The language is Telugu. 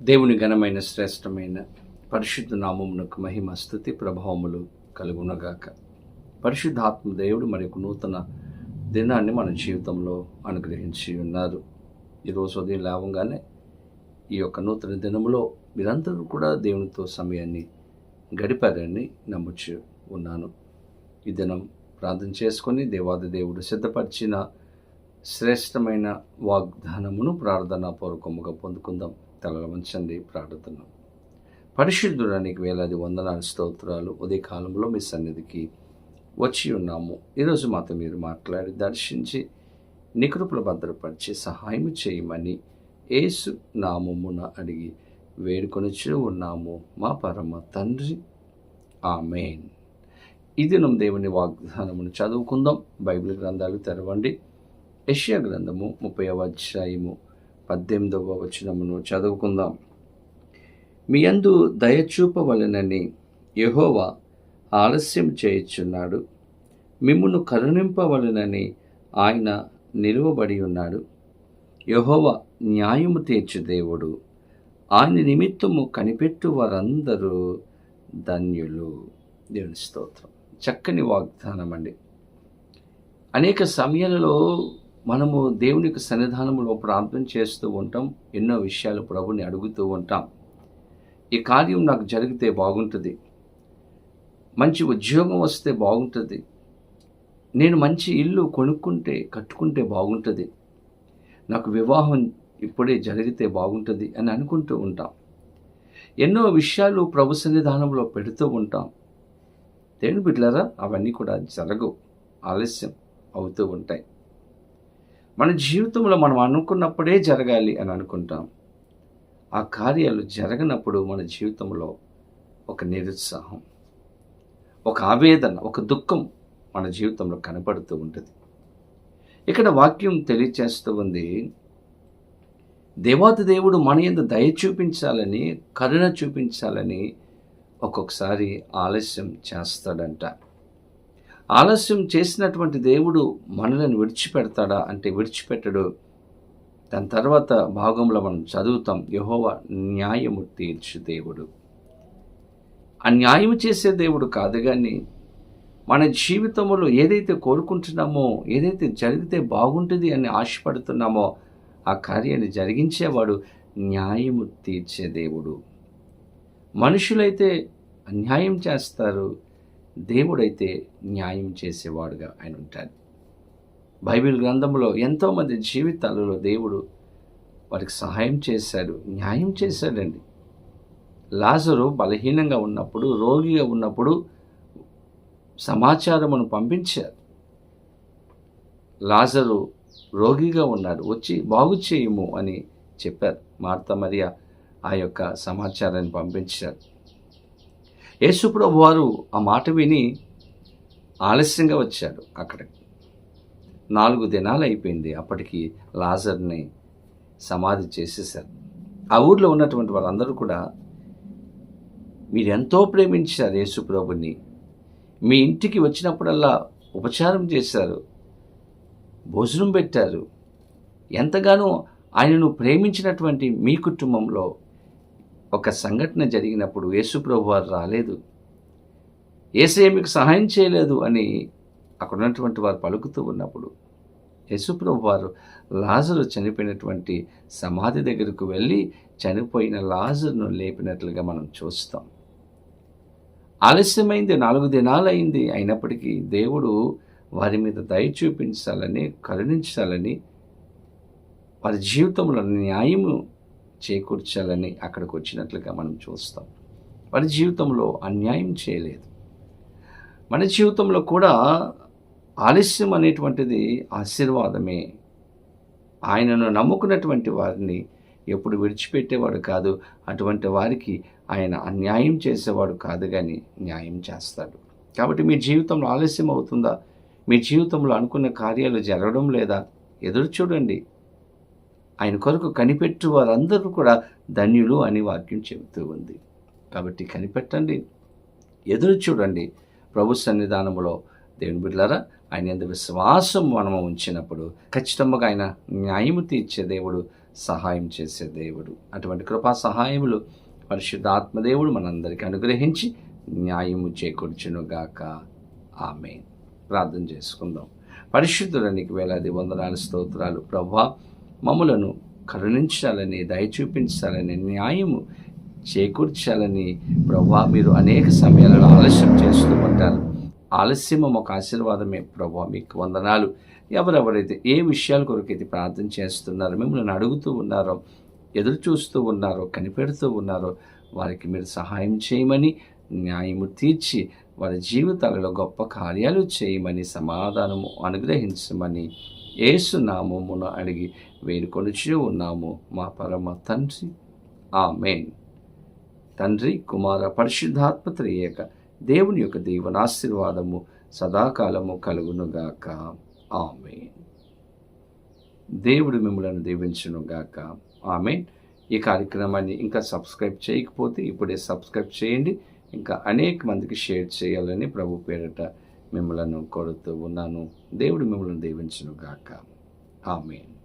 దేవుని ఘనమైన శ్రేష్టమైన పరిశుద్ధ నామమునకు మహిమ స్తుతి ప్రభావములు కలుగునగాక. పరిశుద్ధాత్మ దేవుడు మరి ఒక నూతన దినాన్ని మన జీవితంలో అనుగ్రహించి ఉన్నారు. ఈరోజు ఉదయం లేవగానే ఈ యొక్క నూతన దినములో మీరందరూ కూడా దేవునితో సమయాన్ని గడిపారని నమ్ముచు ఉన్నాను. ఈ దినం ప్రార్థన చేసుకొని దేవాది దేవుడు సిద్ధపరిచిన శ్రేష్టమైన వాగ్దానమును ప్రార్థనా పూర్వకముగా పొందుకుందాం. తలల వంచండి, ప్రార్థన. పరిశుద్ధుడానికి వేలాది వందనాలు, స్తోత్రాలు. ఉదయకాలంలో మీ సన్నిధికి వచ్చి ఉన్నాము. ఈరోజు మాతో మీరు మాట్లాడి దర్శించి నికృపలు భద్రపరిచి సహాయం చేయమని యేసు నామమున అడిగి వేడుకొనిచూ ఉన్నాము మా పరమ తండ్రి, ఆమేన్. ఈ దినం దేవుని వాగ్దానమును చదువుకుందాం. బైబిల్ గ్రంథాలు తెరవండి. యెషయా గ్రంథము 30వ అధ్యాయము 18వ వచనమును చదువుకుందాం. మీ యందు దయచూపవలెనని యెహోవా ఆలస్యం చేయుచున్నాడు, మిమ్మును కరుణింపవలెనని ఆయన నిలువబడి ఉన్నాడు. యెహోవా న్యాయము తీర్చు దేవుడు, ఆయన నిమిత్తము కనిపెట్టు వారందరూ ధన్యులు. దేవుని స్తోత్రం. చక్కని వాగ్దానం అండి. అనేక సమయాలలో మనము దేవునికి సన్నిధానంలో ప్రార్థన చేస్తూ ఉంటాం. ఎన్నో విషయాలు ప్రభుని అడుగుతూ ఉంటాం. ఈ కార్యం నాకు జరిగితే బాగుంటుంది, మంచి ఉద్యోగం వస్తే బాగుంటుంది, నేను మంచి ఇల్లు కట్టుకుంటే బాగుంటుంది, నాకు వివాహం ఇప్పుడే జరిగితే బాగుంటుంది అని అనుకుంటూ ఉంటాం. ఎన్నో విషయాలు ప్రభు సన్నిధానంలో పెడుతూ ఉంటాం. దేవుని బిడ్డలారా, అవన్నీ కూడా జరగవు, ఆలస్యం అవుతూ ఉంటాయి. మన జీవితంలో మనం అనుకున్నప్పుడే జరగాలి అని అనుకుంటాం. ఆ కార్యాలు జరగనప్పుడు మన జీవితంలో ఒక నిరుత్సాహం, ఒక ఆవేదన, ఒక దుఃఖం మన జీవితంలో కనపడుతూ ఉంటుంది. ఇక్కడ వాక్యం తెలియచేస్తూ ఉంది, దేవాతి దేవుడు మన యందు దయ చూపించాలని, కరుణ చూపించాలని ఒక్కొక్కసారి ఆలస్యం చేస్తాడంట. ఆలస్యం చేసినటువంటి దేవుడు మనలను విడిచిపెడతాడా అంటే విడిచిపెట్టడు. దాని తర్వాత భాగంలో మనం చదువుతాం, యెహోవా న్యాయము తీర్చు దేవుడు. ఆ న్యాయం చేసే దేవుడు కాదు, కానీ మన జీవితంలో ఏదైతే కోరుకుంటున్నామో, ఏదైతే జరిగితే బాగుంటుంది అని ఆశపడుతున్నామో ఆ కార్యాన్ని జరిగించేవాడు న్యాయము తీర్చే దేవుడు. మనుషులైతే అన్యాయం చేస్తారు, దేవుడైతే న్యాయం చేసేవాడుగా ఆయన ఉంటాడు. బైబిల్ గ్రంథంలో ఎంతోమంది జీవితాలలో దేవుడు వారికి సహాయం చేశాడు, న్యాయం చేశాడండి. లాజరు బలహీనంగా ఉన్నప్పుడు, రోగిగా ఉన్నప్పుడు సమాచారమును పంపించారు. లాజరు రోగిగా ఉన్నాడు, వచ్చి బాగు చేయము అని చెప్పారు. మార్తా మరియా ఆ యొక్క సమాచారాన్ని పంపించారు. యేసుప్రభు వారు ఆ మాట విని ఆలస్యంగా వచ్చాడు. అక్కడికి 4 దినాలు అయిపోయింది. అప్పటికి లాజర్ని సమాధి చేసేశారు. ఆ ఊర్లో ఉన్నటువంటి వారందరూ కూడా, మీరు ఎంతో ప్రేమించారు యేసుప్రభుని, మీ ఇంటికి వచ్చినప్పుడల్లా ఉపచారం చేశారు, భోజనం పెట్టారు, ఎంతగానో ఆయనను ప్రేమించినటువంటి మీ కుటుంబంలో ఒక సంఘటన జరిగినప్పుడు యేసుప్రభు వారు రాలేదు, యేసయ్య మీకు సహాయం చేయలేదు అని అక్కడ ఉన్నటువంటి వారు పలుకుతూ ఉన్నప్పుడు యేసుప్రభు వారు లాజరు చనిపోయినటువంటి సమాధి దగ్గరకు వెళ్ళి చనిపోయిన లాజరును లేపినట్లుగా మనం చూస్తాం. ఆలస్యమైంది, 4 దినాలు అయింది. అయినప్పటికీ దేవుడు వారి మీద దయ చూపించాలని, కరుణించాలని, వారి జీవితంలో న్యాయము చేకూర్చాలని అక్కడికి వచ్చినట్లుగా మనం చూస్తాం. వారి జీవితంలో అన్యాయం చేయలేదు. మన జీవితంలో కూడా ఆలస్యం అనేటువంటిది ఆశీర్వాదమే. ఆయనను నమ్ముకున్నటువంటి వారిని ఎప్పుడు విడిచిపెట్టేవాడు కాదు. అటువంటి వారికి ఆయన అన్యాయం చేసేవాడు కాదు, కానీ న్యాయం చేస్తాడు. కాబట్టి మీ జీవితంలో ఆలస్యం అవుతుందా? మీ జీవితంలో అనుకున్న కార్యాలు జరగడం లేదా? ఎదురు చూడండి. ఆయన కొరకు కనిపెట్టు వారందరూ కూడా ధన్యులు అని వాక్యం చెబుతూ ఉంది. కాబట్టి కనిపెట్టండి, ఎదురు చూడండి. ప్రభు సన్నిధానములో దేవుని బిడ్డలారా, ఆయన యందు విశ్వాసం మనము ఉంచినప్పుడు ఖచ్చితంగా ఆయన న్యాయము తీర్చే దేవుడు, సహాయం చేసే దేవుడు. అటువంటి కృపా సహాయములు పరిశుద్ధాత్మదేవుడు మనందరికీ అనుగ్రహించి న్యాయము చేకూర్చునుగాక. ఆమేన్. ప్రార్థన చేసుకుందాం. పరిశుద్ధుడానికి వేలాది వందనాలు, స్తోత్రాలు. ప్రభువా, మమ్ములను కరుణించాలని, దయ చూపించాలని, న్యాయము చేకూర్చాలని ప్రభువా మీరు అనేక సమయాలలో ఆలస్యం చేస్తూ ఉంటారు. ఆలస్యం ఒక ఆశీర్వాదమే ప్రభువా, మీకు వందనాలు. ఎవరెవరైతే ఏ విషయాల కొరకైతే ప్రార్థన చేస్తున్నారో, మిమ్మల్ని అడుగుతూ ఉన్నారో, ఎదురు చూస్తూ ఉన్నారో, కనిపెడుతూ ఉన్నారో, వారికి మీరు సహాయం చేయమని, న్యాయము తీర్చి వారి జీవితాలలో గొప్ప కార్యాలు చేయమని, సమాధానము అనుగ్రహించమని యేసు నామమున అడిగి వేడుకొనుచూ ఉన్నాము మా పరమ తండ్రి. ఆమేన్. తండ్రి, కుమార, పరిశుద్ధాత్మ త్రియేక దేవుని యొక్క దీవెనాశీర్వాదము సదాకాలము కలుగునుగాక. ఆమేన్. దేవుడు మిమ్మలను దీవించునుగాక. ఆమేన్. ఈ కార్యక్రమాన్ని ఇంకా సబ్స్క్రైబ్ చేయకపోతే ఇప్పుడే సబ్స్క్రైబ్ చేయండి. ఇంకా అనేక మందికి షేర్ చేయాలని ప్రభు పేరిట మిమ్మలను కోరుతూ ఉన్నాను. దేవుడు మిమ్మల్ని దీవించునుగాక. ఆమేన్.